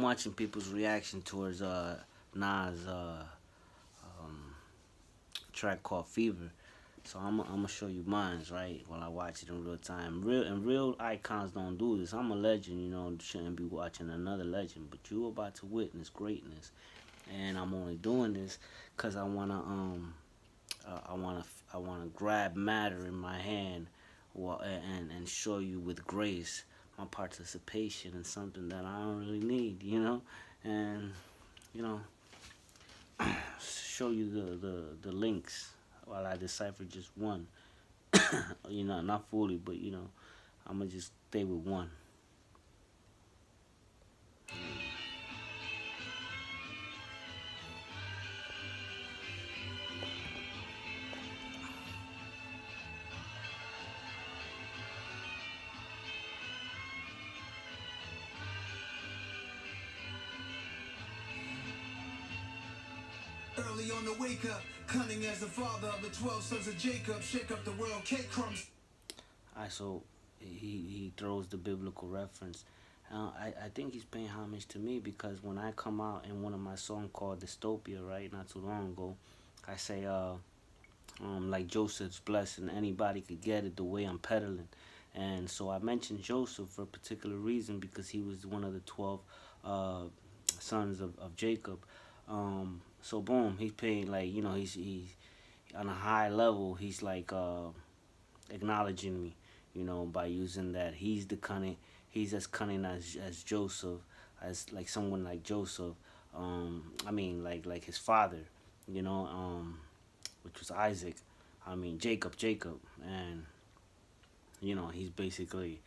I'm watching people's reaction towards Nas um, track called Fever. So I'm gonna show you mines, right? While I watch it in real time. Real icons don't do this. I'm a legend, you know. Shouldn't be watching another legend, but you about to witness greatness, and I'm only doing this because I wanna grab matter in my hand, and show you with grace my participation in something that I don't really need, you know, and you know, show you the links while I decipher just one. You know, not fully, but you know, I'm gonna just stay with one. Early on the wake up, cunning as the father of the 12 sons of Jacob, shake up the world, cake crumbs. Alright, so he throws the biblical reference. I think he's paying homage to me because when I come out in one of my songs called Dystopia, right, not too long ago, I say like Joseph's blessing, anybody could get it the way I'm peddling. And so I mentioned Joseph for a particular reason because he was one of the 12 uh, sons of Jacob. So boom, he's paying, like, you know, he's on a high level. He's like acknowledging me, you know, by using that he's the cunning, he's as cunning as Joseph, as like someone like Joseph. I mean, like his father, you know, which was Isaac. I mean Jacob, and you know he's basically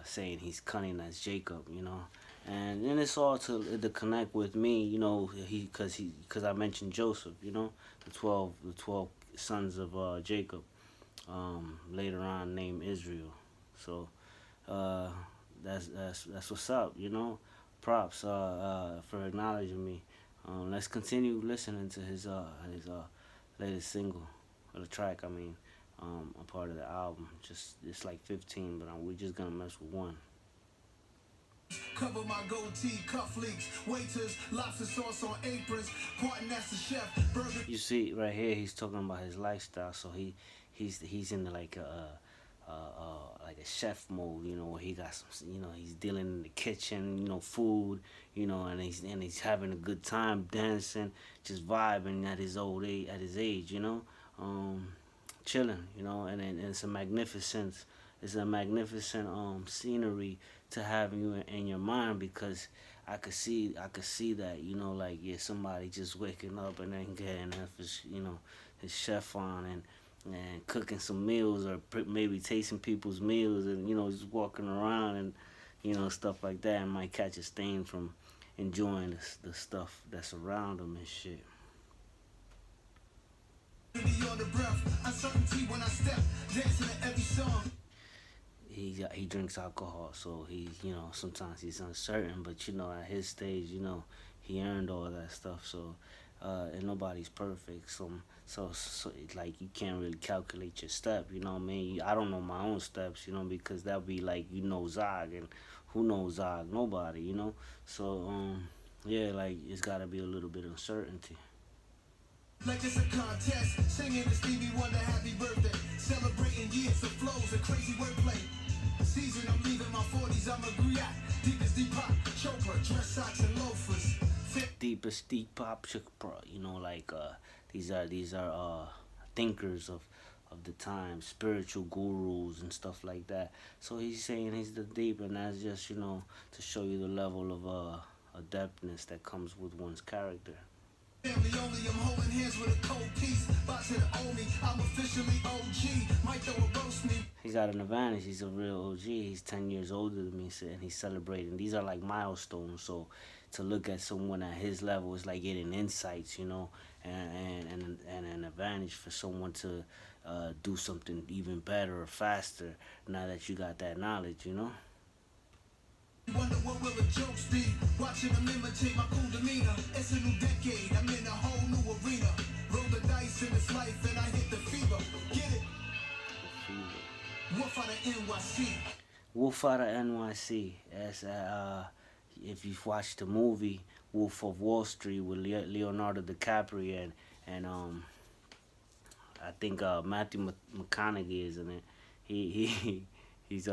saying he's cunning as Jacob, you know, and then it's all to connect with me, you know, because I mentioned Joseph, you know, the 12 sons of Jacob, later on named Israel. So uh, that's what's up, you know. Props for acknowledging me. Let's continue listening to his latest single, or the track. I mean, a part of the album. Just it's like 15, but we're just gonna mess with one. Cover my goatee, cufflinks, waiters, lobster sauce on aprons, partner that's the chef, burger. You see right here, he's talking about his lifestyle. So he's in like a chef mode, you know, where he got some, you know, he's dealing in the kitchen, you know, food, you know, and he's having a good time dancing, just vibing at his old age, you know, um, chilling, you know, and it's a magnificent scenery to have you in your mind because I could see that, you know, like, yeah, somebody just waking up and then getting his, you know, his chef on and cooking some meals, or maybe tasting people's meals, and you know, just walking around and you know, stuff like that, and might catch a stain from enjoying the stuff that's around him and shit. On the breath, uncertainty when I step, dancing to every song. He drinks alcohol, so he's, you know, sometimes he's uncertain, but you know, at his stage, you know, he earned all that stuff. So and nobody's perfect, so like you can't really calculate your step, you know what I mean? I don't know my own steps, you know, because that'd be like, you know, Zog, and who knows Zog? Nobody, you know. So yeah, like it's got to be a little bit of uncertainty. Like it's a contest, singing the Stevie Wonder happy birthday, celebrating years of flows and crazy wordplay. Season, I'm leaving my 40s, I'm a griot, deep as Deepak Chopra, dress socks and loafers. Deepest Deepak Chopra, you know, like these are thinkers of the time, spiritual gurus and stuff like that. So he's saying he's the deep, and that's just, you know, to show you the level of adeptness that comes with one's character. Family only, I'm holding hands with a cold piece. Box to the owe me, I'm officially OG. Might throw a roast me. He's got an advantage. He's a real OG. He's 10 years older than me, so, and he's celebrating. These are like milestones. So to look at someone at his level is like getting insights, you know, and an advantage for someone to do something even better or faster now that you got that knowledge, you know. Wonder what will the jokes be? Watching them imitate my cool demeanor. It's a new decade, I'm in a whole new arena. Roll the dice in this life and I hit the fever. Get it? Wolf out of NYC. Wolf out of NYC. That's if you've watched the movie Wolf of Wall Street with Leonardo DiCaprio and I think Matthew McConaughey is in it. He's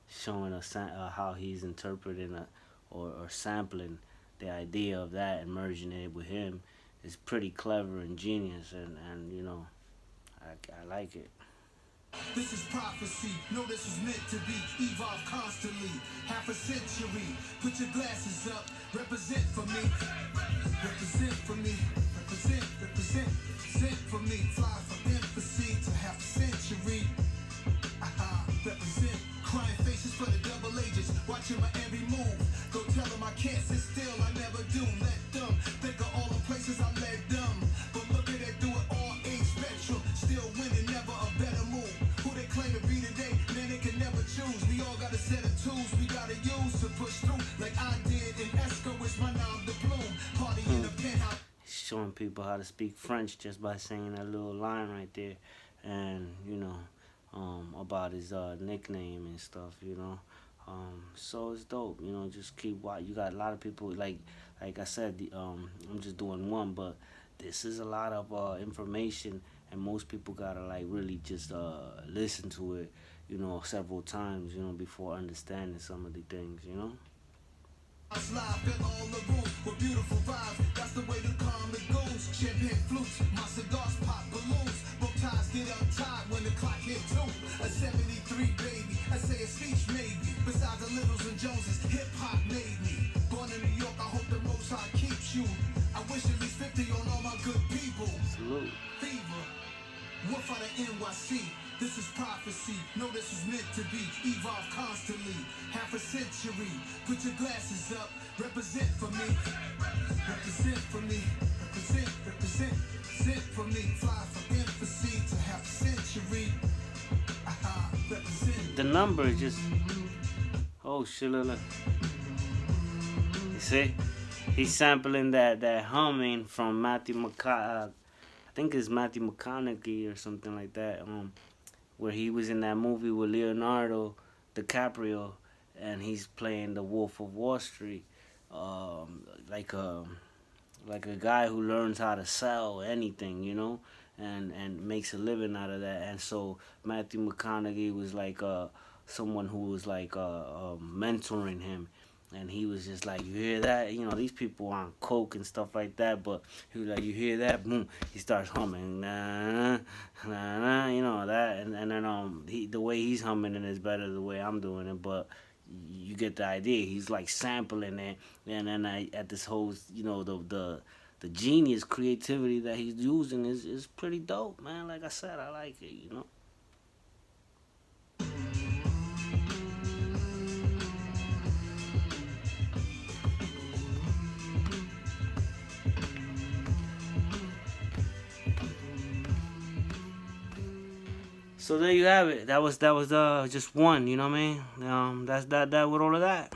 showing us how he's interpreting or sampling the idea of that and merging it with him is pretty clever and genius, and you know, I like it. This is prophecy. No, this was meant to be. Evolve constantly. Half a century. Put your glasses up. Represent for me. Represent for me. Represent for me. Fly from infancy to half a century. Represent. Crying faces for the double ages. Watching my every move. Go tell them I can't sit still. I never do. Let them think of all the places I led them. But look at it, do it all age spectrum. Still winning, never a better move. Who they claim to be today, man, they can never choose. We all got a set of tools we gotta use to push through. Like I did in Esco, it's my nom de plume. Party in the penthouse. Showing people how to speak French just by saying that little line right there, and you know, about his nickname and stuff, you know. So it's dope, you know. Just keep watching. You got a lot of people like I said. I'm just doing one, but this is a lot of information, and most people gotta like really just listen to it, you know, several times, you know, before understanding some of the things, you know. Live, fill all the rooms with beautiful vibes. That's the way the karma goes. Champagne flutes, my cigars pop balloons. Bow ties get untied when the clock hit 2. A 73 baby, I say a speech maybe. Besides the Littles and Joneses, hip hop made me. Born in New York, I hope the Most High keeps you. I wish at least 50 on all my good people. Salute. Fever, Wolf out of NYC. This is prophecy. No, this was meant to be. Evolve constantly. Half a century. Put your glasses up. Represent for me. Represent for me. Represent for me. Fly from infancy to half a century. Represent. The number is just, oh shit, look. You see, he's sampling that humming from Matthew I think it's Matthew McConaughey or something like that. Where he was in that movie with Leonardo DiCaprio, and he's playing the Wolf of Wall Street, like a guy who learns how to sell anything, you know, and makes a living out of that. And so Matthew McConaughey was like someone who was like mentoring him. And he was just like, you hear that? You know, these people on coke and stuff like that. But he was like, you hear that? Boom. He starts humming. Nah, nah, nah, you know, that. And then the way he's humming it is better than the way I'm doing it. But you get the idea. He's like sampling it. And then at this whole, you know, the genius creativity that he's using is pretty dope, man. Like I said, I like it, you know. So there you have it. That was just one. You know what I mean? That's that with all of that.